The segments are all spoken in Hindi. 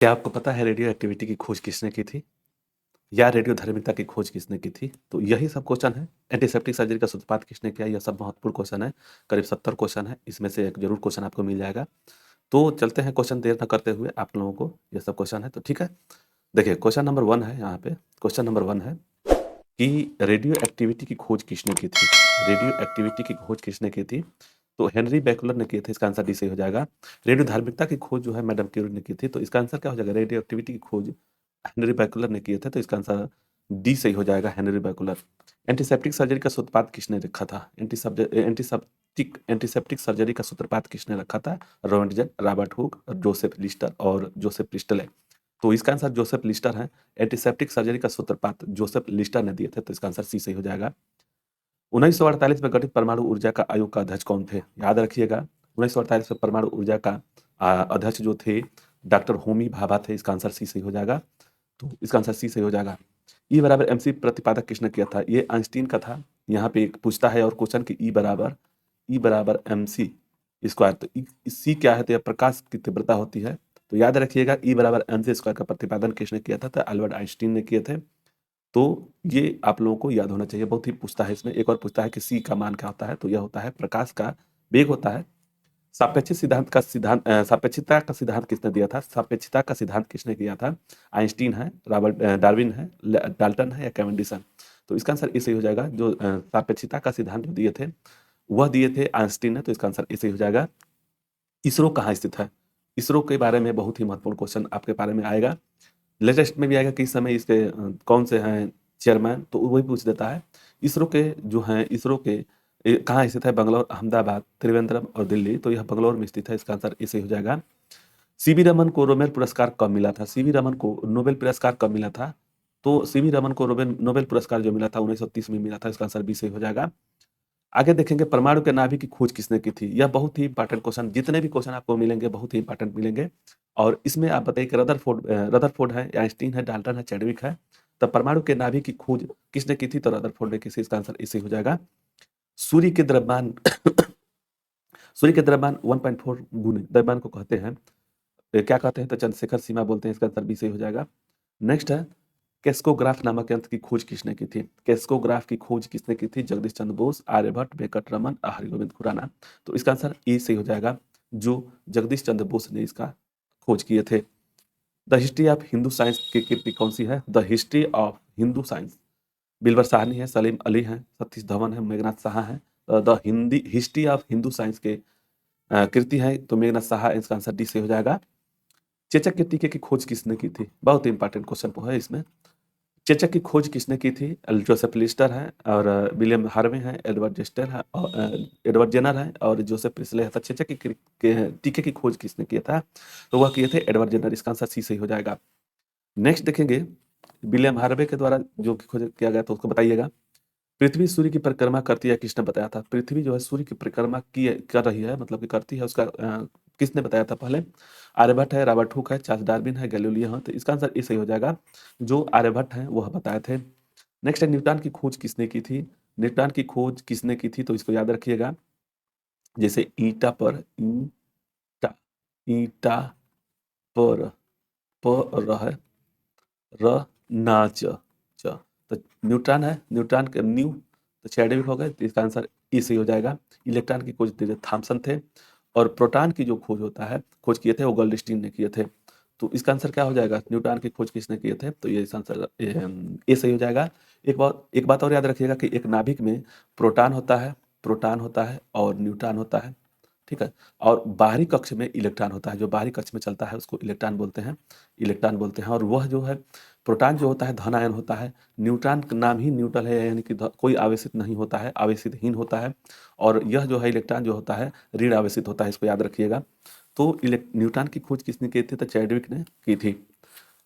क्या आपको पता है रेडियो एक्टिविटी की खोज किसने की थी? या रेडियो धार्मिकता की खोज किसने की थी? तो यही सब क्वेश्चन है। एंटीसेप्टिक सर्जरी का सूत्रपात किसने किया? यह सब महत्वपूर्ण क्वेश्चन है। करीब 70 क्वेश्चन है, इसमें से एक ज़रूर क्वेश्चन आपको मिल जाएगा। तो चलते हैं क्वेश्चन देर ना करते हुए, आप लोगों को ये सब क्वेश्चन है तो ठीक है। देखिए क्वेश्चन नंबर 1 है यहाँ पे, क्वेश्चन नंबर 1 है कि रेडियो एक्टिविटी की खोज किसने की थी? रेडियो एक्टिविटी की खोज किसने की थी? तो हेनरी बैकलर ने किए थे, इसका आंसर डी सही हो जाएगा। रेडियो धार्मिकता की खोज जो है मैडम क्यूरी ने की थी, तो इसका आंसर क्या हो जाएगा? रेडियो एक्टिविटी की खोज हेनरी बैकुलर ने किए थे, तो इसका आंसर डी सही हो जाएगा, हेनरी बैकुलर। एंटीसेप्टिक सर्जरी का सूत्रपात किसने रखा था? एंटीसेप्टिक सर्जरी का सूत्रपात किसने रखा था? Roentgen, Robert Hooke, Joseph Lister और जोसेफ प्रिस्टले। तो इसका आंसर जोसेफ लिस्टर है। एंटीसेप्टिक सर्जरी का सूत्रपात जोसेफ लिस्टर ने दिए थे, तो इसका आंसर सी सही हो जाएगा। 1948 में गठित परमाणु ऊर्जा का आयोग का अध्यक्ष कौन थे? याद रखिएगा, 1948 में परमाणु ऊर्जा का अध्यक्ष जो थे डॉक्टर होमी भाभा थे, इसका आंसर सी सही हो जाएगा। तो इसका आंसर सी सही हो जाएगा। ई बराबर एमसी प्रतिपादक किसने किया था? ये आइंस्टीन का था। यहाँ पे एक पूछता है और क्वेश्चन कि ई बराबर एमसी स्क्वायर, तो सी क्या है? तो यह प्रकाश की तीव्रता होती है। तो याद रखिएगा, ई बराबर एमसी स्क्वायर का प्रतिपादन किसने किया था? तो अल्बर्ट आइंस्टीन ने किए थे। तो ये आप लोगों को याद होना चाहिए, बहुत ही पूछता है इसमें। एक और पूछता है कि सी का मान क्या होता है? तो यह होता है प्रकाश का वेग होता है। सापेक्षिकता का सिद्धांत किसने दिया था? सापेक्षिकता का सिद्धांत किसने किया था? आइंस्टीन है, रॉबर्ट डार्विन है, डाल्टन है या कैवेंडिसन? तो इसका आंसर ए सही हो जाएगा। जो सापेक्षिकता का सिद्धांत जो दिए थे वह दिए थे आइंस्टीन ने, तो इसका आंसर ए सही हो जाएगा। इसरो कहाँ स्थित है? इसरो के बारे में बहुत ही महत्वपूर्ण क्वेश्चन आपके बारे में आएगा, लेटेस्ट में भी आएगा कि इस समय इसके कौन से हैं चेयरमैन, तो वही पूछ देता है। इसरो के जो हैं, इसरो के कहाँ स्थित है? बंगलौर, अहमदाबाद, त्रिवेंद्रम और दिल्ली, तो यह बंगलौर में स्थित है, इसका आंसर ए सही हो जाएगा। सीवी रमन को नोबेल पुरस्कार कब मिला था? सीवी रमन को नोबेल पुरस्कार कब मिला था? तो सीवी रमन को नोबेल पुरस्कार जो मिला था 1930 में मिला था, इसका आंसर बी सही हो जाएगा। आगे देखेंगे परमाणु के नाभिक की खोज किसने की थी? यह बहुत ही इंपॉर्टेंट क्वेश्चन, जितने भी क्वेश्चन आपको मिलेंगे बहुत ही इंपॉर्टेंट मिलेंगे। और इसमें आप बताइए कि रदरफोर्ड है, आइंस्टीन है, डाल्टन है, चैडविक है। तो परमाणु के नाभिक की खोज किसने की थी? तो रदरफोर्ड ने की थी, इसका आंसर इसी हो जाएगा। सूर्य के द्रव्यमान सूर्य के द्रव्यमान 1.4 गुने द्रव्यमान को कहते हैं, क्या कहते हैं? तो चंद्रशेखर सीमा बोलते हैं, इसका आंसर भी सही हो जाएगा। नेक्स्ट है केस्कोग्राफ नामक यंत्र की खोज किसने की थी? केस्कोग्राफ की खोज किसने की थी? जगदीश चंद्र बोस, आर्यभट्ट, वेंकटरमन, हरिगोविंद खुराना। तो इसका आंसर ए सही हो जाएगा, जो जगदीश चंद्र बोस ने इसका खोज किए थे। The history of Hindu science की कृति कौन सी है? The history of Hindu science Wilbur Sahni है, सलीम अली हैं, सतीश धवन है, मेघनाथ साहा है। The Hindi history of Hindu science के कृति है, तो मेघनाथ साहा, इसका आंसर डी सही हो जाएगा। चेचक के टीके की खोज किसने की थी? बहुत इंपॉर्टेंट क्वेश्चन है इसमें। चेचक की खोज किसने की थी? जोसेफ लिस्टर है और विलियम हार्वे हैं, एडवर्ड जेस्टर है और एडवर्ड जेनर है और जोसेफ प्रिस्ले है। तो चेचक के टीके की खोज किसने किया था? तो वह किए थे एडवर्ड जेनर, इसका आंसर सी सही हो जाएगा। नेक्स्ट देखेंगे विलियम हार्वे के द्वारा जो खोज किया गया, तो उसको बताइएगा। पृथ्वी सूर्य की परिक्रमा करती है, किसने बताया था? पृथ्वी जो है सूर्य की परिक्रमा की कर रही है, मतलब कि करती है, उसका किसने बताया था पहले? आर्यभट्ट है, रॉबर्ट हुक है, चार्ल्स डार्विन है, गैलीलियो है। तो इसका आंसर ए सही हो जाएगा, जो आर्यभट्ट हैं वह बताए थे। नेक्स्ट है न्यूटन की खोज किसने की थी? न्यूटन की खोज किसने की थी? तो इसको याद रखिएगा, जैसे ईटा पर ईटा, ईटा पर प रह र ना च च, तो न्यूट्रॉन है, न्यूट्रॉन के न्यू, तो चैडविक हो गए, तो इसका आंसर ई सही हो जाएगा। इलेक्ट्रॉन की खोज थॉमसन थे और प्रोटॉन की जो खोज होता है, खोज किए थे वो गोल्डस्टीन ने किए थे। तो इसका आंसर क्या हो जाएगा? न्यूट्रॉन की खोज किसने किए थे? तो ये इसका आंसर ए सही हो जाएगा। एक बात और याद रखिएगा कि एक नाभिक में प्रोटॉन होता है और न्यूट्रॉन होता है, ठीक है। और बाहरी कक्ष में इलेक्ट्रॉन होता है, जो बाहरी कक्ष में चलता है उसको इलेक्ट्रॉन बोलते हैं। और वह जो है प्रोटॉन जो होता है धन आयन होता है। न्यूट्रॉन का नाम ही न्यूट्रल है, यानी कि कोई आवेशित नहीं होता है, आवेशितहीन होता है। और यह जो है इलेक्ट्रॉन जो होता है ऋण आवेशित होता है, इसको याद रखिएगा। तो न्यूट्रॉन की खोज किसने की थी? तो चैडविक ने की थी।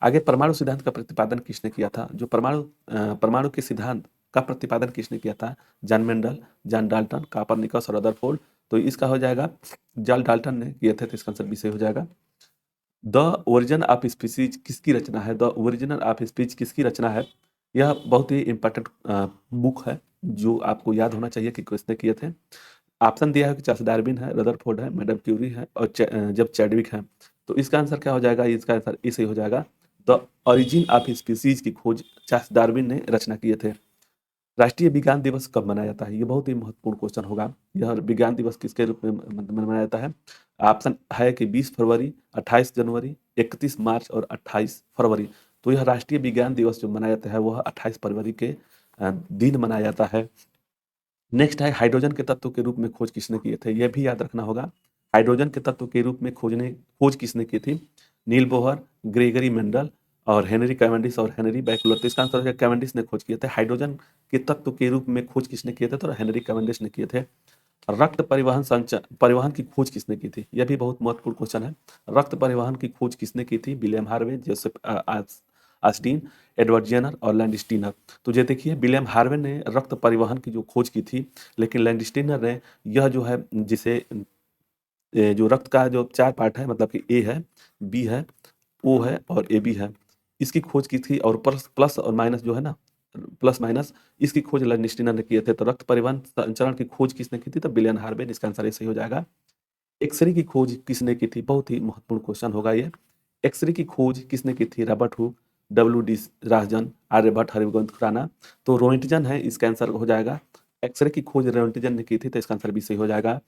आगे परमाणु सिद्धांत का प्रतिपादन किसने किया था? जो परमाणु के सिद्धांत का प्रतिपादन किसने किया था? John Mendel, John Dalton, Copernicus और रदरफोर्ड। तो इसका हो जाएगा जॉन डाल्टन ने किए थे, तो इसका आंसर बी सही हो जाएगा। द ओरिजिन ऑफ स्पीसीज किसकी रचना है? द ओरिजिनल ऑफ स्पीच किसकी रचना है? यह बहुत ही इंपॉर्टेंट बुक है, जो आपको याद होना चाहिए कि किसने किए थे। ऑप्शन दिया है कि चार्ल्स डार्विन है, रदरफोर्ड है, मैडम क्यूरी है और जब चैडविक है। तो इसका आंसर क्या हो जाएगा, इसका आंसर ए सही हो जाएगा। द ओरिजिन ऑफ स्पीसीज की खोज चार्ल्स डार्विन ने रचना किए थे। राष्ट्रीय विज्ञान दिवस कब मनाया जाता है, ये बहुत ही महत्वपूर्ण क्वेश्चन होगा। यह विज्ञान दिवस किसके रूप में मनाया जाता है? ऑप्शन है कि 20 फरवरी, 28 जनवरी, 31 मार्च और 28 फरवरी। तो यह राष्ट्रीय विज्ञान दिवस जो मनाया जाता है वह 28 फरवरी के दिन मनाया जाता है। नेक्स्ट है हाइड्रोजन के तत्व के रूप में खोज किसने किए थे, यह भी याद रखना होगा। हाइड्रोजन के तत्व के रूप में खोज किसने की थी? नील बोहर, ग्रेगरी मेंडल और हेनरी कैवेंडिश और हेनरी बैकलर। तो इसका आंसर है कैवेंडिश ने खोज किए थे। हाइड्रोजन के तत्व के रूप में खोज किसने किए थे? तो हेनरी कैवेंडिश ने किए थे। रक्त परिवहन की खोज किसने की थी? यह भी बहुत महत्वपूर्ण क्वेश्चन है। रक्त परिवहन की खोज किसने की थी? William Harvey, Joseph Austin, Edward Jenner और लैंडस्टीनर। तो ये देखिए विलियम हार्वे ने रक्त परिवहन की जो खोज की थी, लेकिन लैंडस्टीनर ने यह जो है जिसे जो रक्त का जो 4 पार्ट है, मतलब कि ए है, बी है, ओ है और ए बी है, इसकी खोज की थी। और प्लस प्लस और माइनस जो है ना, प्लस माइनस, इसकी खोज लैंडस्टीनर ने किए थे। तो रक्त परिवहन संचरण की खोज किसने की थी? तो विलियम हार्वे। इसका आंसर सही हो जाएगा। एक्सरे की खोज किसने की थी? बहुत ही महत्वपूर्ण क्वेश्चन होगा ये। एक्सरे की खोज किसने की थी? Robert Hooke, W D Rajan, Aryabhata, Harivansh Khorana. तो रोइंटजन है, इसका आंसर हो जाएगा। एक्सरे की खोज रोइंटजन ने की थी, तो इसका आंसर भी सही हो जाएगा।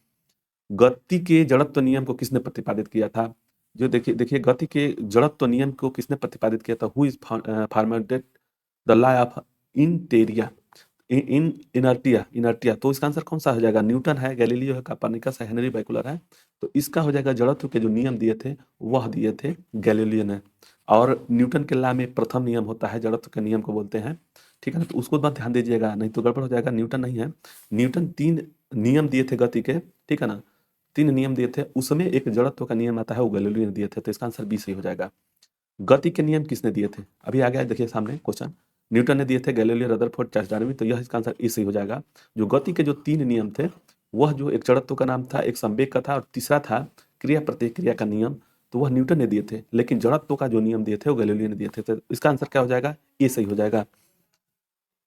गति के जड़त्व नियम को किसने प्रतिपादित किया था? जो देखिए देखिए गति के जड़त्व नियम को किसने प्रतिपादित किया था? Who is formulated the law of इनटेरिया इन इनर्टिया इनर्टिया। तो इसका आंसर कौन सा हो जाएगा? न्यूटन है, गैलीलियो है, कोपर्निकस है, हेनरी बैकुलर है। तो इसका हो जाएगा जड़त्व के जो नियम दिए थे वह दिए थे गैलीलियो ने। और न्यूटन के लॉ में प्रथम नियम होता है, जड़त्व के नियम को बोलते हैं। ठीक है ना, तो उसको बात ध्यान दीजिएगा, नहीं तो गड़बड़ हो जाएगा। न्यूटन नहीं है, न्यूटन 3 नियम दिए थे गति के, ठीक है ना, 3 नियम दिए थे, उसमें एक जड़त्व का नियम आता है, वो गैलीलियो ने दिए थे। तो इसका आंसर बी सही हो जाएगा। गति के नियम किसने दिए थे? अभी आ गया है, देखिए सामने क्वेश्चन। न्यूटन ने दिए थे, गैलीलियो, रदरफोर्ड, चार्ल्स डार्विन। तो यह इसका आंसर ए सही हो जाएगा। जो गति के जो 3 नियम थे, वह जो एक जड़त्व का नाम था, एक संवेग का था और तीसरा था क्रिया प्रतिक्रिया का नियम। तो वह न्यूटन ने दिए थे, लेकिन जड़त्व का जो नियम दिए थे वो गैलीलियो ने दिए थे। तो इसका आंसर क्या हो जाएगा? ए सही हो जाएगा।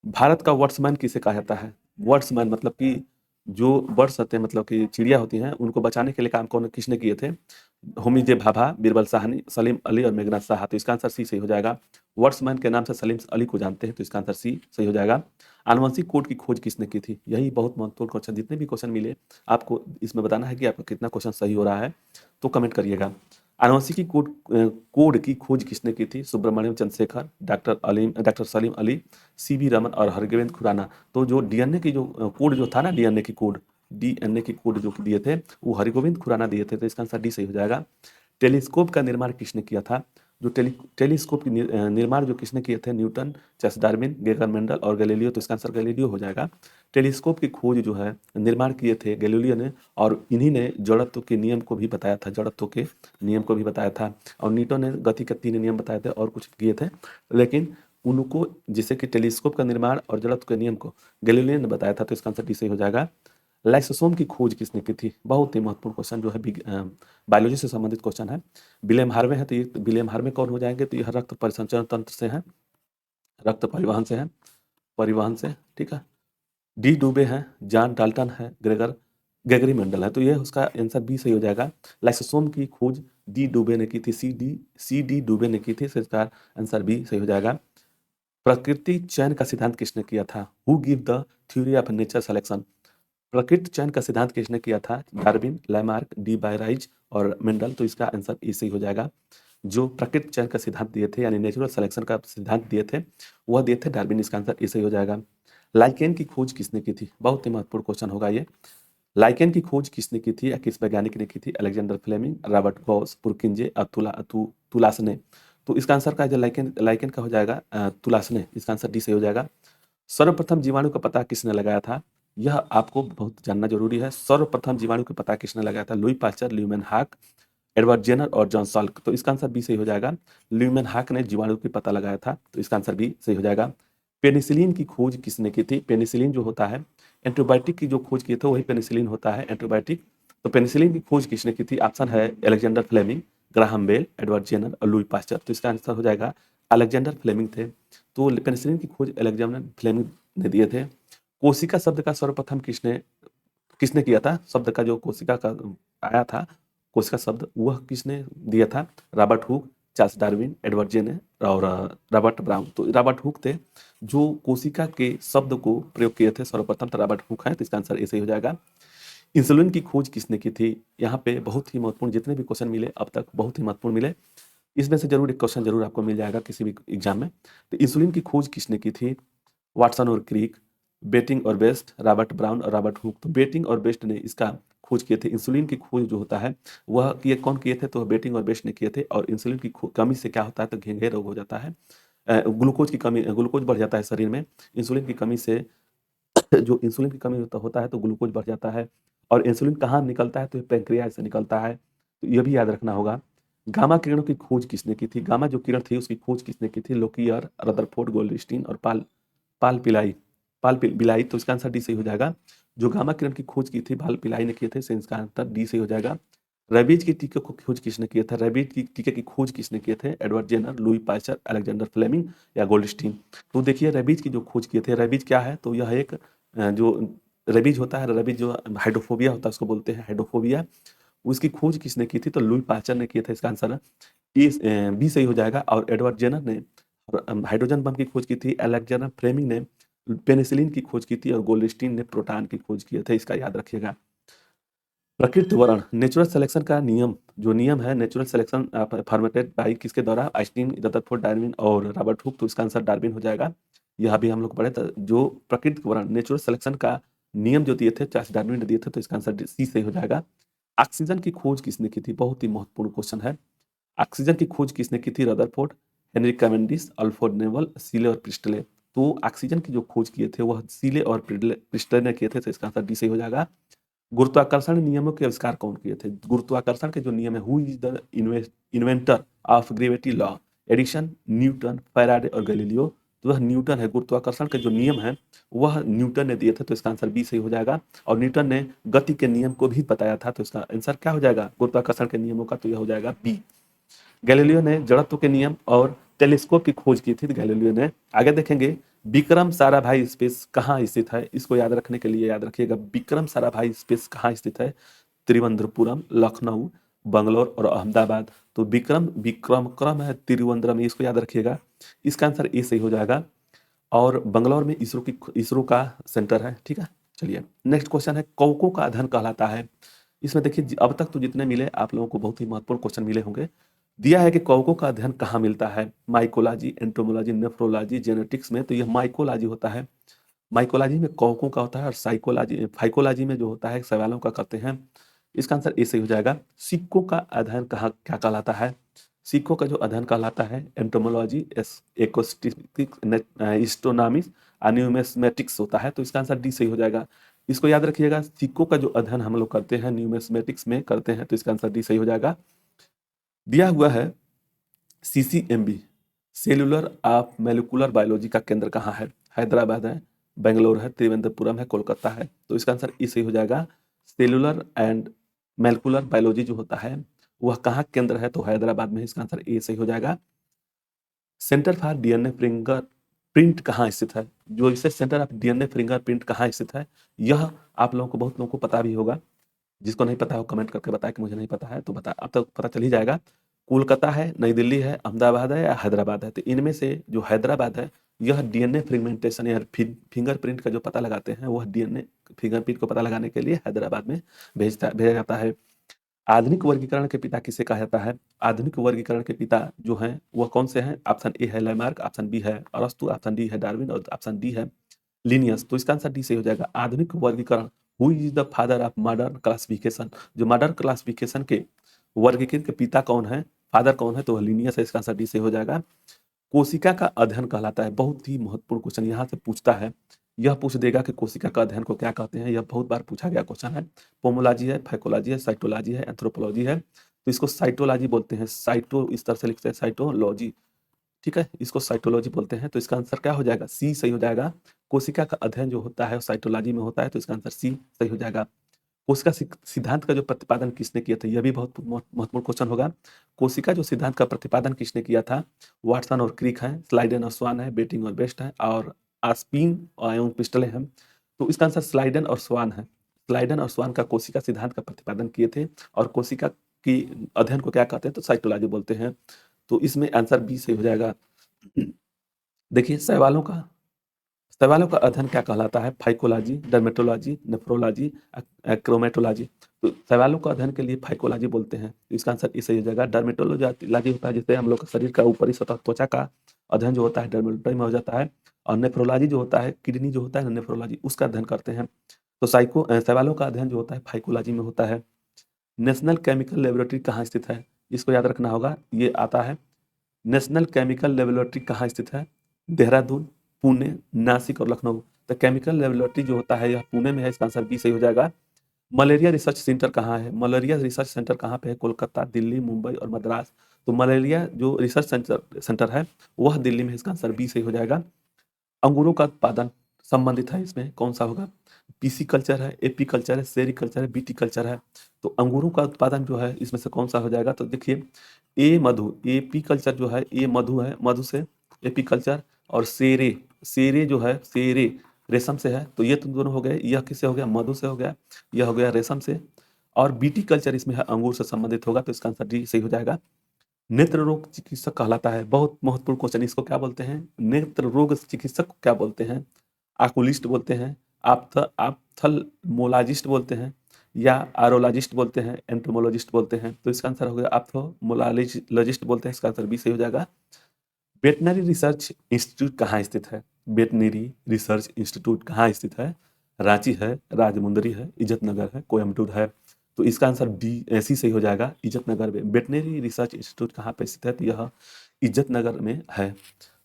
भारत का वर्ड्समैन किसे कहा जाता है? वर्ड्समैन मतलब कि जो बर्ड्स होते हैं, मतलब कि चिड़िया होती हैं, उनको बचाने के लिए काम कौन किसने किए थे? होमी जे भाभा, बीरबल साहनी, सलीम अली और मेघनाथ साहा। तो इसका आंसर सी सही हो जाएगा। वर्ड्समैन के नाम से सलीम अली को जानते हैं, तो इसका आंसर सी सही हो जाएगा। आनुवंशिक कोड की खोज किसने की थी? यही बहुत महत्वपूर्ण क्वेश्चन। जितने भी क्वेश्चन मिले आपको इसमें बताना है कि आपका कितना क्वेश्चन सही हो रहा है, तो कमेंट करिएगा। आनुवंशिकी कोड की खोज किसने की थी? सुब्रमण्यम चंद्रशेखर, डॉक्टर सलीम अली, सीवी रमन और हरगोविंद खुराना। तो जो डीएनए की जो कोड जो था ना, डीएनए की कोड जो दिए थे वो हरगोविंद खुराना दिए थे। तो इसका आंसर डी सही हो जाएगा। टेलीस्कोप का निर्माण किसने किया था? जो टेलीस्कोप की निर्माण जो किसने किए थे? Newton, Charles Darwin, Geiger Mendel और गैलीलियो। तो इसका आंसर गैलीलियो हो जाएगा। टेलीस्कोप की खोज जो है निर्माण किए थे गैलीलियो ने, और इन्हीं ने जड़त्व के नियम को भी बताया था, जड़त्व के नियम को भी बताया था। और न्यूटन ने गति के 3 नियम बताए थे और कुछ किए थे, लेकिन उनको जैसे कि टेलीस्कोप का निर्माण और जड़त्व के नियम को गैलीलियो ने बताया था। तो इसका आंसर डी सही हो जाएगा। लाइसोसोम की खोज किसने की थी? बहुत ही महत्वपूर्ण क्वेश्चन जो है, बायोलॉजी से संबंधित क्वेश्चन है। विलियम हार्वे है, तो ये विलियम हार्वे कौन हो जाएंगे? तो यह रक्त परिसंचरण तंत्र से है, रक्त परिवहन से है, परिवहन से, ठीक है। डी डुबे हैं, जॉन डाल्टन है, ग्रेगरी मेंडल है। तो ये उसका आंसर बी सही हो जाएगा। लाइसोसोम की खोज डी डुबे ने की थी, सी डी डुबे ने की थी। तो इसका आंसर बी सही हो जाएगा। प्रकृति चयन का सिद्धांत किसने किया था? Who give the theory of nature selection. प्रकृति चयन का सिद्धांत किसने किया था? डार्विन, लैमार्क, डी बायराइज और मेंडल। तो इसका आंसर ए सही हो जाएगा। जो प्रकृति चयन का सिद्धांत दिए थे, यानी नेचुरल सिलेक्शन का सिद्धांत दिए थे, वह दिए थे डार्विन। इसका आंसर ए सही हो जाएगा। लाइकेन की खोज किसने की थी? बहुत ही महत्वपूर्ण क्वेश्चन होगा ये। लाइकेन की खोज किसने की थी या किस वैज्ञानिक ने की थी? Alexander Fleming, Robert Gauss, Purkinje और तुलासने। तो इसका आंसर का जो लाइकेन लाइकेन का हो जाएगा तुलासने। इसका आंसर डी सही हो जाएगा। सर्वप्रथम जीवाणु का पता किसने लगाया था? यह आपको बहुत जानना जरूरी है। सर्वप्रथम जीवाणु का पता किसने लगाया था? लुई पास्चर, ल्यूमेन हाक, एडवर्ड जेनर और जॉन साल्क। तो इसका आंसर बी सही हो जाएगा। ल्यूमेन हाक ने जीवाणु का पता लगाया था। तो इसका आंसर बी सही हो जाएगा। पेनिसिलिन की खोज किसने की थी? पेनिसिलिन जो होता है, एंटीबायोटिक की जो खोज की थी वही पेनिसिलिन होता है, एंटीबायोटिक। तो पेनिसिलिन की खोज किसने की थी? ऑप्शन है Alexander Fleming, Graham Bell, Edward Jenner और लुई पास्चर। तो इसका आंसर हो जाएगा अलेक्जेंडर फ्लेमिंग थे। तो पेनिसिलिन की खोज अलेक्जेंडर फ्लेमिंग ने दिए थे। कोशिका शब्द का सर्वप्रथम किसने किसने किया था? शब्द का जो कोशिका का आया था कोशिका शब्द वह किसने दिया था? Robert Hooke, Charles Darwin, Edward Jenner और रॉबर्ट ब्राउन। तो रॉबर्ट हुक थे जो कोशिका के शब्द को प्रयोग किए थे, सर्वप्रथम तो रॉबर्ट हुक है, तो इसका आंसर ऐसे ही हो जाएगा। इंसुलिन की खोज किसने की थी? यहाँ पे बहुत ही महत्वपूर्ण, जितने भी क्वेश्चन मिले अब तक बहुत ही महत्वपूर्ण मिले, इसमें से जरूर एक क्वेश्चन जरूर आपको मिल जाएगा किसी भी एग्जाम में। तो इंसुलिन की खोज किसने की थी? वाटसन और क्रिक, बेटिंग और बेस्ट, रॉबर्ट ब्राउन और रॉबर्ट हुक। तो बेटिंग और बेस्ट ने इसका खोज किए थे। इंसुलिन की खोज जो होता है वह ये कौन किए थे? तो बेटिंग और बेस्ट ने किए थे। और इंसुलिन की कमी से क्या होता है? तो घेंघे रोग हो जाता है, ग्लूकोज की कमी, ग्लूकोज बढ़ जाता है शरीर में। इंसुलिन की कमी से जो इंसुलिन की कमी होता है तो ग्लूकोज बढ़ जाता है। और इंसुलिन कहाँ निकलता है? तो पैंक्रियाज से निकलता है, तो ये भी याद रखना होगा। गामा किरणों की खोज किसने की थी? गामा जो किरण थी उसकी खोज किसने की थी? लोकियर, रदरफोर्ड, गोल्डस्टीन और पाल पाल पिलाई पाल बिलाई। तो इसका आंसर डी सही हो जाएगा। जो गामा किरण की खोज की थी पाल पिलाई ने किए थे, तो इसका आंसर डी सही हो जाएगा। रेबीज के टीके को खोज किसने किया था? रेबीज की टीके की खोज किसने किए थे? Edward Jenner, Louis Pasteur, Alexander Fleming या गोल्डस्टीन। तो देखिए रेबीज की जो खोज किए थे, रेबीज क्या है? तो यह एक जो रेबीज होता है, रेबीज जो हाइड्रोफोबिया होता है उसको बोलते हैं हाइड्रोफोबिया, उसकी खोज किसने की थी? तो लुई पास्चर ने किया था। इसका आंसर ए बी सही हो जाएगा। और एडवर्ड जेनर ने हाइड्रोजन बम की खोज की थी, अलेक्जेंडर फ्लेमिंग ने पेनिसिलिन की खोज की थी और गोल्डस्टीन ने प्रोटॉन की खोज किए थे। इसका याद रखिएगा। प्रकृति वर्ण, नेचुरल सिलेक्शन का नियम, जो नियम है नेचुरल सिलेक्शन फॉर्मेटेड बाई किसके द्वारा? आइंस्टीन, रदरफोर्ड, डार्विन और रॉबर्ट हुक। तो इसका आंसर डार्विन हो जाएगा। यह भी हम लोग पढ़े थे। जो प्रकृति वर्ण नेचुरल सिलेक्शन का नियम जो दिए थे चार्ल्स डार्विन ने दिए थे, तो इसका आंसर सी सही हो जाएगा। ऑक्सीजन की खोज किसने की थी? बहुत ही महत्वपूर्ण क्वेश्चन है। ऑक्सीजन की खोज किसने की थी? Rutherford, Henry Cavendish, Alfred Nobel, Scheele और प्रिस्टले। तो ऑक्सीजन की जो खोज किए थे वह सीले और प्रिस्टले ने किए थे, तो इसका आंसर डी सही हो जाएगा। गुरुत्वाकर्षण नियमों के आविष्कार कौन किए थे? गुरुत्वाकर्षण के जो नियम है, who is the inventor of gravity law? Edison, Newton, Faraday और गैलीलियो। तो वह न्यूटन है। गुरुत्वाकर्षण के जो नियम है वह न्यूटन ने दिए थे, तो इसका आंसर बी सही हो जाएगा। और न्यूटन ने गति के नियम को भी बताया था, तो इसका आंसर क्या हो जाएगा गुरुत्वाकर्षण के नियमों का? तो यह हो जाएगा बी। गैलीलियो ने जड़त्व के नियम और टेलीस्कोप की खोज की थी गैलीलियो ने। आगे देखेंगे विक्रम साराभाई स्पेस कहाँ स्थित है? इसको याद रखने के लिए याद रखिएगा, विक्रम साराभाई स्पेस कहाँ स्थित है? तिरुवनंतपुरम, लखनऊ, बंगलोर और अहमदाबाद। तो विक्रम विक्रम क्रम है तिरुवनंतपुरम, इसको याद रखिएगा। इसका आंसर ए सही हो जाएगा। और बंगलौर में इसरो का सेंटर है। ठीक है, चलिए नेक्स्ट क्वेश्चन है, कौकों का अध्ययन कहलाता है? इसमें देखिए अब तक तो जितने मिले आप लोगों को बहुत ही महत्वपूर्ण क्वेश्चन मिले होंगे। दिया है कि कौकों का अध्ययन कहाँ मिलता है? माइकोलॉजी, एंटोमोलॉजी, नेफ्रोलॉजी, जेनेटिक्स में। तो यह माइकोलॉजी होता है। माइकोलॉजी में कौकों का होता है और साइकोलॉजी फाइकोलॉजी में जो होता है सवालों का करते हैं। इसका आंसर ए सही हो जाएगा। सिक्कों का अध्ययन कहाँ क्या कहलाता है? सिक्कों का जो अध्ययन कहलाता है एंटोमोलॉजी, एकोस्टिक्स, हिस्टोनॉमिक्स, न्यूमिस्मेटिक्स होता है। तो इसका आंसर डी सही हो जाएगा। इसको याद रखिएगा, सिक्कों का जो अध्ययन हम लोग करते हैं न्यूमिस्मेटिक्स में करते हैं, तो इसका आंसर डी सही हो जाएगा। दिया हुआ है CCMB, cellular of molecular biology का केंद्र कहाँ है? हैदराबाद है, बेंगलोर है, तिरुवनंतपुरम है, कोलकाता है। तो इसका आंसर ई सही हो जाएगा। सेलुलर एंड मोलिकुलर बायोलॉजी जो होता है वह कहाँ केंद्र है? तो हैदराबाद में। इसका आंसर ए सही हो जाएगा। Centre for DNA finger print कहाँ स्थित है? जो इसे centre of DNA finger print कहाँ स्थित है, यह आप लोगों को बहुत लोगों को पता भी होगा। जिसको नहीं पता है वो कमेंट करके बताए कि मुझे नहीं पता है, तो बता अब तक पता चल ही जाएगा। कोलकाता है, नई दिल्ली है, अहमदाबाद है या हैदराबाद है? तो इनमें से जो हैदराबाद है यह डीएनए फ्रेगमेंटेशन या फिंगरप्रिंट का जो पता लगाते हैं वह डीएनए फिंगरप्रिंट को पता लगाने के लिए हैदराबाद में भेजा जाता है। आधुनिक वर्गीकरण के पिता किसे कहा जाता है? आधुनिक वर्गीकरण के पिता जो हैं वह कौन से हैं? ऑप्शन ए है लैमार्क, ऑप्शन बी है अरस्तु, ऑप्शन डी है डार्विन और ऑप्शन डी है लिनियस। तो इसका आंसर डी सही हो जाएगा। आधुनिक वर्गीकरण, who is the father of modern classification? जो मॉडर्न क्लासिफिकेशन के वर्गीकरण के पिता कौन है, फादर कौन है? तो वह लिनियस है। इसका आंसर डी सही हो जाएगा। कोशिका का अध्ययन कहलाता है, बहुत ही महत्वपूर्ण क्वेश्चन यहाँ से पूछता है। यह पूछ देगा कि कोशिका का अध्ययन को क्या कहते हैं, यह बहुत बार पूछा गया क्वेश्चन है। पोमोलॉजी है, फाइकोलॉजी है, साइटोलॉजी है, एंथ्रोपोलॉजी है। तो इसको साइटोलॉजी बोलते हैं। साइटो इस तरह से लिखते हैं, साइटोलॉजी। ठीक है, इसको साइटोलॉजी बोलते हैं। तो इसका आंसर क्या हो जाएगा? सी सही हो जाएगा। कोशिका का अध्ययन जो होता है साइटोलॉजी में होता है, तो इसका आंसर सी सही हो जाएगा। कोशिका सिद्धांत का जो प्रतिपादन किसने किया था? यह भी बहुत महत्वपूर्ण क्वेश्चन होगा। कोशिका जो सिद्धांत का प्रतिपादन किसने किया था? वाटसन और क्रिक है, स्लाइडन और स्वान है, बेटिंग और बेस्ट है और आस्पिन एवं पिस्टले हैं। तो इसका आंसर स्लाइडन और स्वान है। स्लाइडन और स्वान का कोशिका सिद्धांत का प्रतिपादन किए थे। और कोशिका की अध्ययन को क्या कहते हैं, तो साइटोलॉजी बोलते हैं। तो इसमें आंसर बी सही हो जाएगा। देखिए शैवालों का अध्ययन क्या कहलाता है, फाइकोलॉजी, डर्मेटोलॉजी, नेफ्रोलॉजी, क्रोमेटोलॉजी। तो शैवालों का अध्ययन के लिए फाइकोलॉजी बोलते हैं, तो इसका आंसर इसे हो जाएगा। डर्मेटोलॉजी होता है जिससे हम लोग का शरीर का ऊपरी सतह त्वचा का अध्ययन जो होता है डर्मेटोलॉजी में हो जाता है। और नेफ्रोलॉजी जो होता है, किडनी जो होता है नेफ्रोलॉजी, उसका अध्ययन करते हैं। तो शैवालों का अध्ययन जो होता है फाइकोलॉजी में होता है। नेशनल केमिकल लेबोरेटरी कहाँ स्थित है, इसको याद रखना होगा, ये आता है। नेशनल केमिकल लेबोरेटरी कहाँ स्थित है, देहरादून, पुणे, नासिक और लखनऊ। तो केमिकल लेबोरेटरी जो होता है यह पुणे में है, इसका आंसर बी सही हो जाएगा। मलेरिया रिसर्च सेंटर कहाँ है, मलेरिया रिसर्च सेंटर कहाँ पे है, कोलकाता, दिल्ली, मुंबई और मद्रास। तो मलेरिया जो रिसर्च सेंटर है वह दिल्ली में है, इसका आंसर बी सही हो जाएगा। अंगूरों का उत्पादन संबंधित है, इसमें कौन सा होगा, पीसी कल्चर है, एपी कल्चर है, सेरी कल्चर है, बीटी कल्चर है। तो अंगूरों का उत्पादन जो है इसमें से कौन सा हो जाएगा, तो देखिए ए मधु, एपी कल्चर जो है ए मधु है, मधु से एपी कल्चर। और सेरे, सेरे जो है सेरे रेशम से है, तो ये तो दोनों हो गए। यह किससे हो गया, मधु से हो गया, यह हो गया रेशम से। और बीटी कल्चर इसमें है, अंगूर से संबंधित होगा, तो इसका आंसर डी सही हो जाएगा। नेत्र रोग चिकित्सक कहलाता है, बहुत महत्वपूर्ण क्वेश्चन, इसको क्या बोलते हैं, नेत्र रोग चिकित्सक को क्या बोलते हैं, आकुलिस्ट बोलते हैं, आप्थलमोलॉजिस्ट बोलते हैं, या आरोलॉजिस्ट बोलते हैं, एंटोमोलॉजिस्ट बोलते हैं। तो इसका आंसर हो गया आप्थोमोलॉजिस्ट बोलते हैं, इसका आंसर बी सही हो जाएगा। वेटनरी रिसर्च इंस्टीट्यूट कहाँ स्थित है, वेटनरी रिसर्च इंस्टीट्यूट कहाँ स्थित है, रांची है, राजमुंदरी है, इज्जतनगर है, कोयम्बटूर है। तो इसका आंसर बी सी सही हो जाएगा, इज्जतनगर में। वेटनरी रिसर्च इंस्टीट्यूट कहाँ पे स्थित है, तो यह इज्जतनगर में है।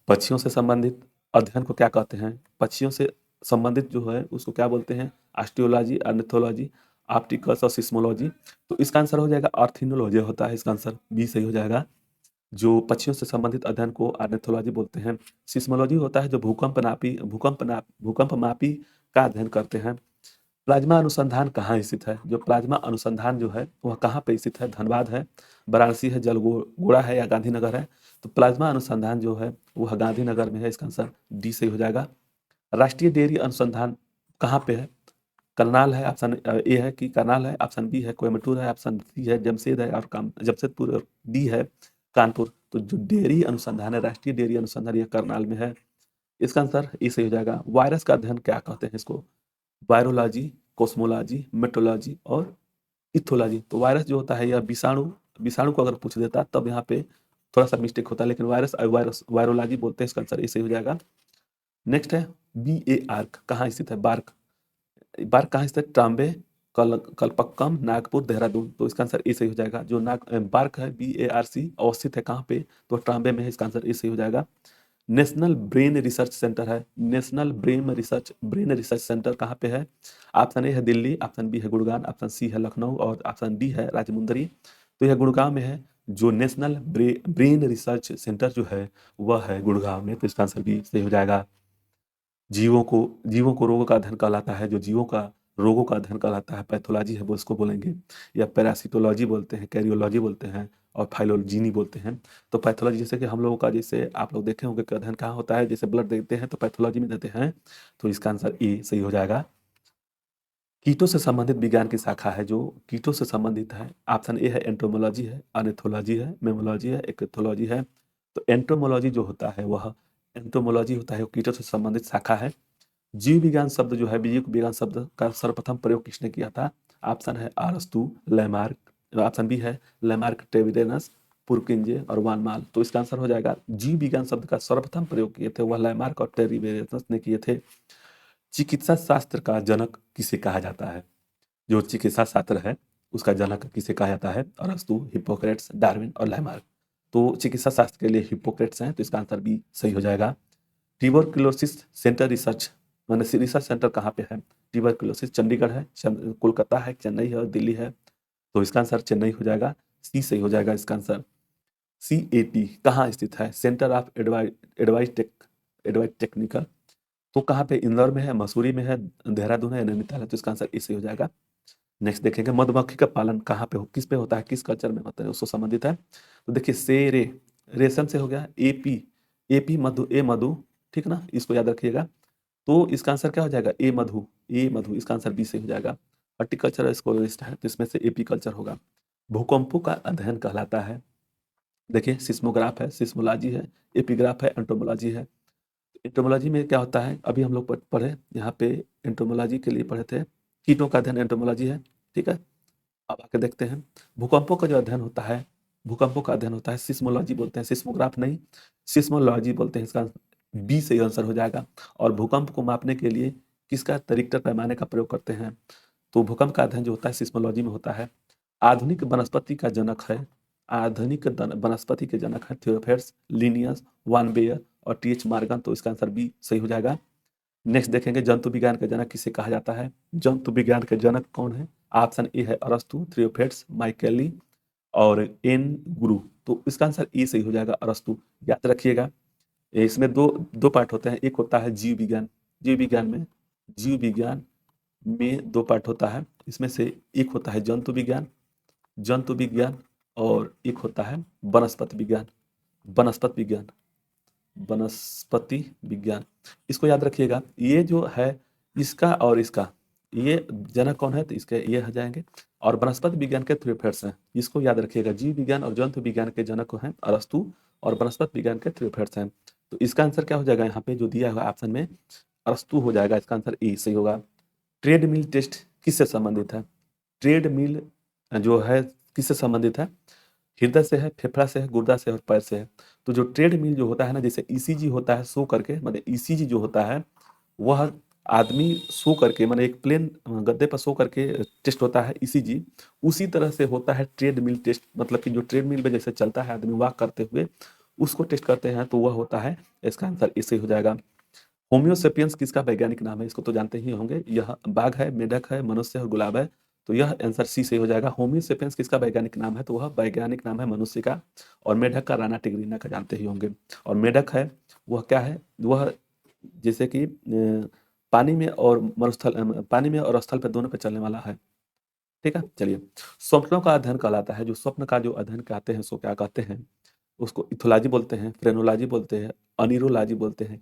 पक्षियों से संबंधित अध्ययन को क्या कहते हैं, पक्षियों से संबंधित जो है उसको क्या बोलते हैं, ऑस्टियोलॉजी, ऑर्निथोलॉजी, ऑप्टिकल्स और सिस्मोलॉजी। तो इसका आंसर हो जाएगा ऑर्थिनोलॉजी होता है, इसका आंसर बी सही हो जाएगा। जो पक्षियों से संबंधित अध्ययन को ऑर्निथोलॉजी बोलते हैं। सिस्मोलॉजी होता है जो भूकंप मापी का अध्ययन करते हैं। प्लाज्मा अनुसंधान कहाँ स्थित है, जो प्लाज्मा अनुसंधान जो है वह कहाँ पे स्थित है, धनबाद है, वाराणसी है, जलगोड़ा है या गांधीनगर है। तो प्लाज्मा अनुसंधान जो है वह गांधीनगर में है, इसका आंसर डी सही हो जाएगा। राष्ट्रीय डेयरी अनुसंधान कहाँ पे है, करनाल है, ऑप्शन ए है कि करनाल है, ऑप्शन बी है कोयम्बटूर है, ऑप्शन सी है जमशेद है और जमशेदपुर, और डी है कानपुर। तो जो डेयरी अनुसंधान है, राष्ट्रीय डेयरी अनुसंधान, यह करनाल में है, इसका आंसर ए सही हो जाएगा। वायरस का अध्ययन क्या कहते हैं इसको, वायरोलॉजी, कोस्मोलॉजी, मेट्रोलॉजी और इथोलॉजी। तो वायरस जो होता है यह विषाणु, विषाणु को अगर पूछ देता तब यहाँ पे थोड़ा सा मिस्टेक होता है, लेकिन वायरोलॉजी बोलते हैं, इसका आंसर ए सही हो जाएगा। नेक्स्ट है बी ए आर्क कहाँ स्थित है, बार्क, बार्क कहाँ स्थित है, ट्राम्बे, कलपक्कम, नागपुर, देहरादून। तो इसका आंसर ए सही हो जाएगा। जो बार्क है BARC अवस्थित है कहाँ पे, तो ट्राम्बे में है, इसका आंसर ए सही हो जाएगा। नेशनल ब्रेन रिसर्च सेंटर है, नेशनल ब्रेन रिसर्च सेंटर कहाँ पे है, ऑप्शन ए है दिल्ली, ऑप्शन बी है गुड़गांव, ऑप्शन सी है लखनऊ और ऑप्शन डी है राजमुंदरी। तो यह गुड़गांव में है। जो नेशनल ब्रेन रिसर्च सेंटर जो है वह है गुड़गांव में, तो इसका आंसर भी सही हो जाएगा। जीवों को रोगों का अध्ययन कहलाता है, जो जीवों का रोगों का अध्ययन कहलाता है, पैथोलॉजी है वो इसको बोलेंगे, या पैरासिटोलॉजी बोलते हैं, कैरियोलॉजी बोलते हैं और फाइलोजीनी बोलते हैं। तो पैथोलॉजी जैसे कि हम लोगों का, जैसे आप लोग देखे होंगे कि अध्ययन कहाँ होता है, जैसे ब्लड देते हैं तो पैथोलॉजी में देते हैं, तो इसका आंसर ए सही हो जाएगा। कीटों से संबंधित विज्ञान की शाखा है जो कीटों से संबंधित है, ऑप्शन ए है एंटोमोलॉजी है, ऑर्निथोलॉजी है, मेमोलॉजी है, एक्थोलॉजी है। तो एंटोमोलॉजी जो होता है वह एंटोमोलॉजी होता है, वो कीटों से संबंधित शाखा है। जीव विज्ञान शब्द जो है, जीव विज्ञान शब्द का सर्वप्रथम प्रयोग किसने किया था, ऑप्शन है अरस्तु, लैमार्क, ऑप्शन बी है लैमार्क, टेविडेनस, पुरकिंजे और वानमाल। तो इसका आंसर हो जाएगा, जीव विज्ञान शब्द का सर्वप्रथम प्रयोग किए थे वह लैमार्क और टेरिवेनस ने किए थे। चिकित्सा शास्त्र का जनक किसे कहा जाता है, जो चिकित्सा शास्त्र है उसका जनक किसे कहा जाता है, अरस्तु, हिप्पोक्रेट्स, डार्विन और लैमार्क। तो चिकित्सा शास्त्र के लिए हिप्पोक्रेट्स हैं, तो इसका आंसर बी सही हो जाएगा। ट्यूबरकुलोसिस सेंटर रिसर्च मैंने रिसर्च सेंटर कहाँ पे है, ट्यूबरकुलोसिस चंडीगढ़ है, कोलकाता है, चेन्नई है और दिल्ली है। तो इसका आंसर चेन्नई हो जाएगा, सी सही हो जाएगा इसका आंसर। CAT कहाँ स्थित है, सेंटर ऑफ एडवाइस टेक्निकल। तो कहाँ पे, इंदौर में है, मसूरी में है, देहरादून है, नैनीताल है। तो इसका आंसर इसे हो जाएगा। नेक्स्ट देखेंगे मधुमक्खी का पालन कहाँ पे हो, किस पे होता है, किस कल्चर में होता है, उससे संबंधित है। तो देखिए रेशम से हो गया, एपी मधु, ए मधु, ठीक ना, इसको याद रखिएगा। तो इसका आंसर क्या हो जाएगा, ए मधु, इसका आंसर बी से हो जाएगा। हॉर्टिकल्चर स्कॉलरिस्ट है तो इसमें से एपी कल्चर होगा। भूकंपों का अध्ययन कहलाता है। देखिए सिस्मोग्राफ है, सिस्मोलॉजी है, एपिग्राफ है, एंटोमोलॉजी है। एंटोमोलॉजी में क्या होता है, अभी हम लोग पढ़े यहाँ पे एंटोमोलॉजी के लिए पढ़े थे, कीटों का अध्ययन एंटोमोलॉजी है, ठीक है। अब आके देखते हैं भूकंपों का जो अध्ययन होता है, भूकंपों का अध्ययन होता है सिस्मोलॉजी बोलते हैं, सिस्मोग्राफ नहीं सिस्मोलॉजी बोलते हैं, इसका बी सही आंसर हो जाएगा। और भूकंप को मापने के लिए किसका रिक्टर पैमाने का प्रयोग करते हैं, तो भूकंप का अध्ययन जो होता है सिस्मोलॉजी में होता है। आधुनिक वनस्पति का जनक है, आधुनिक वनस्पति के जनक है थियोफेट्स, लिनियस, वान बेयर और टीएच मॉर्गन, तो इसका आंसर बी सही हो जाएगा। नेक्स्ट देखेंगे जंतु विज्ञान का जनक किसे कहा जाता है, जंतु विज्ञान के जनक कौन है, ऑप्शन ए है अरस्तु, थियोफेट्स, माइकेली और एन गुरु, तो इसका आंसर ए सही हो जाएगा अरस्तु। याद रखिएगा इसमें दो दो पार्ट होते हैं, एक होता है जीव विज्ञान, जीव विज्ञान में दो पार्ट होता है, इसमें से एक होता है जंतु विज्ञान और एक होता है वनस्पति विज्ञान, वनस्पति विज्ञान, वनस्पति विज्ञान। इसको याद रखिएगा, ये जो है इसका और इसका ये जनक कौन है, तो इसके ये हो जाएंगे, और वनस्पति विज्ञान के थियोफेट्स हैं, इसको याद रखिएगा। जीव विज्ञान और जंतु विज्ञान के जनक हैं अरस्तु और वनस्पति विज्ञान के थियोफेट्स हैं, तो इसका आंसर क्या हो जाएगा, यहाँ पे जो दिया हुआ ऑप्शन में अरस्तु हो जाएगा, इसका आंसर ए सही होगा। ट्रेडमिल टेस्ट किससे संबंधित है, ट्रेडमिल जो है किससे संबंधित है, हृदय से है, फेफड़ा से है, गुर्दा से और पैर से है। तो जो ट्रेडमिल जो होता है ना, जैसे ईसीजी होता है सो करके, मतलब ईसीजी जो होता है वह आदमी सो करके, मतलब एक प्लेन गद्दे पर सो करके टेस्ट होता है ईसीजी, उसी तरह से होता है ट्रेडमिल टेस्ट, मतलब कि जो ट्रेडमिल में जैसे चलता है आदमी वॉक करते हुए उसको टेस्ट करते हैं, तो वह होता है, इसका आंसर इससे हो जाएगा। होम्योसेपियंस किसका वैज्ञानिक नाम है, इसको तो जानते ही होंगे, यह बाघ है, मेढक है, मनुष्य और गुलाब है, तो यह आंसर सी से हो जाएगा। होम्योसेपियंस किसका वैज्ञानिक नाम है, तो वह वैज्ञानिक नाम है मनुष्य का, और मेढक का राणा टिग्रिना का जानते ही होंगे। और मेढक है वह क्या है, वह जैसे कि पानी में और मरुस्थल पानी में और स्थल पर दोनों पे चलने वाला है, ठीक है। चलिए स्वप्नों का अध्ययन कहलाता है, जो स्वप्न का जो अध्ययन कहते हैं सो क्या कहते हैं, उसको इथोलॉजी बोलते हैं, फ्रेनोलॉजी बोलते हैं, अनीरोलॉजी बोलते हैं,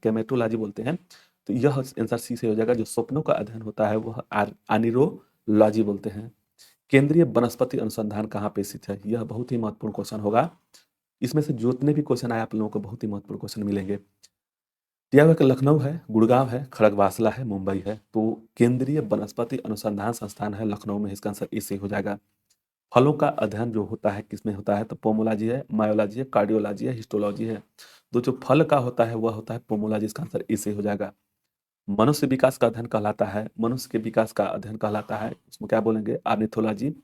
केमेटोलॉजी बोलते हैं, तो यह आंसर सी से हो जाएगा। जो स्वप्नों का अध्ययन होता है वह अनीरोलॉजी बोलते हैं। केंद्रीय वनस्पति अनुसंधान कहाँ पे स्थित है, यह बहुत ही महत्वपूर्ण क्वेश्चन होगा, इसमें से जितने भी क्वेश्चन आए आप लोगों को बहुत ही महत्वपूर्ण क्वेश्चन मिलेंगे। दिया हुआ कि लखनऊ है, गुड़गांव है, खड़गवासला है, मुंबई है, तो केंद्रीय वनस्पति अनुसंधान संस्थान है लखनऊ में, इसका आंसर ए से हो जाएगा। फलों का अध्ययन जो होता है किसमें होता है, तो पोमोलॉजी है, मायोलॉजी है, कार्डियोलॉजी है, हिस्टोलॉजी है, तो जो फल का होता है वह होता है पोमोलॉजी, इसका आंसर ए से हो जाएगा। मनुष्य विकास का अध्ययन कहलाता है, मनुष्य के विकास का अध्ययन कहलाता है, उसमें क्या बोलेंगे, आर्निथोलॉजी,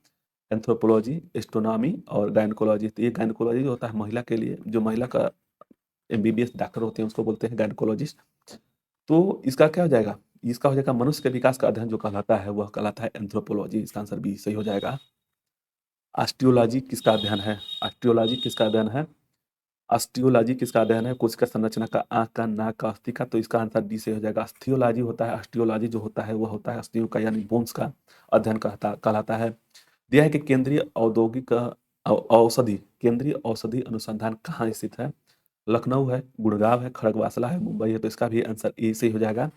एंथ्रोपोलॉजी, एस्ट्रोनॉमी और गायनकोलॉजी। तो ये गायनकोलॉजी जो होता है महिला के लिए, जो महिला का एमबीबीएस डॉक्टर होते हैं उसको बोलते हैं गायनकोलॉजिस्ट। तो इसका क्या हो जाएगा, इसका हो जाएगा मनुष्य के विकास का अध्ययन जो कहलाता है वह कहलाता है एंथ्रोपोलॉजी, इसका आंसर बी सही हो जाएगा। ऑस्टियोलॉजी किसका अध्ययन है, ऑस्टियोलॉजी किसका अध्ययन है, ऑस्टियोलॉजी किसका अध्ययन है, कोशिका संरचना का, आंख का, नाक का, अस्थि का, तो इसका आंसर डी से हो जाएगा। ऑस्टियोलॉजी होता है, ऑस्टियोलॉजी जो होता है वह होता है अस्थियों का यानी बोन्स का अध्ययन कहलाता है। दिया है कि केंद्रीय औद्योगिक औषधि, केंद्रीय औषधि अनुसंधान कहाँ स्थित है, लखनऊ है, गुड़गांव है, खड़गवासला है, मुंबई है, तो इसका भी आंसर ए से हो जाएगा।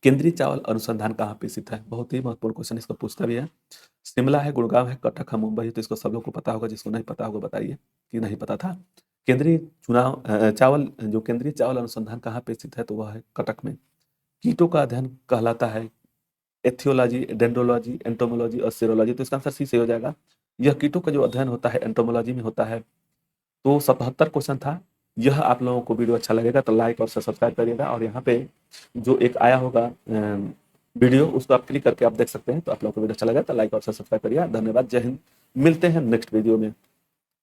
केंद्रीय चावल अनुसंधान कहाँ पे स्थित है, बहुत ही महत्वपूर्ण क्वेश्चन इसको पूछता भी है। शिमला है, गुड़गांव है, कटक है, मुंबई है, तो इसको सब लोग को पता होगा, जिसको नहीं पता होगा बताइए कि नहीं पता था। केंद्रीय चावल जो केंद्रीय चावल अनुसंधान कहाँ पे स्थित है, तो वह है कटक में। कीटों का अध्ययन कहलाता है एथियोलॉजी, डेंड्रोलॉजी, एंटोमोलॉजी और सेरोलॉजी, तो इसका आंसर सी से हो जाएगा। यह कीटों का जो अध्ययन होता है एंटोमोलॉजी में होता है। तो 77 क्वेश्चन था। यह आप लोगों को वीडियो अच्छा लगेगा तो लाइक और सब्सक्राइब करिएगा, और यहाँ पे जो एक आया होगा वीडियो उसको आप क्लिक करके आप देख सकते हैं, तो आप लोगों को वीडियो अच्छा लगा तो लाइक और सब्सक्राइब करिएगा। धन्यवाद, जय हिंद, मिलते हैं नेक्स्ट वीडियो में।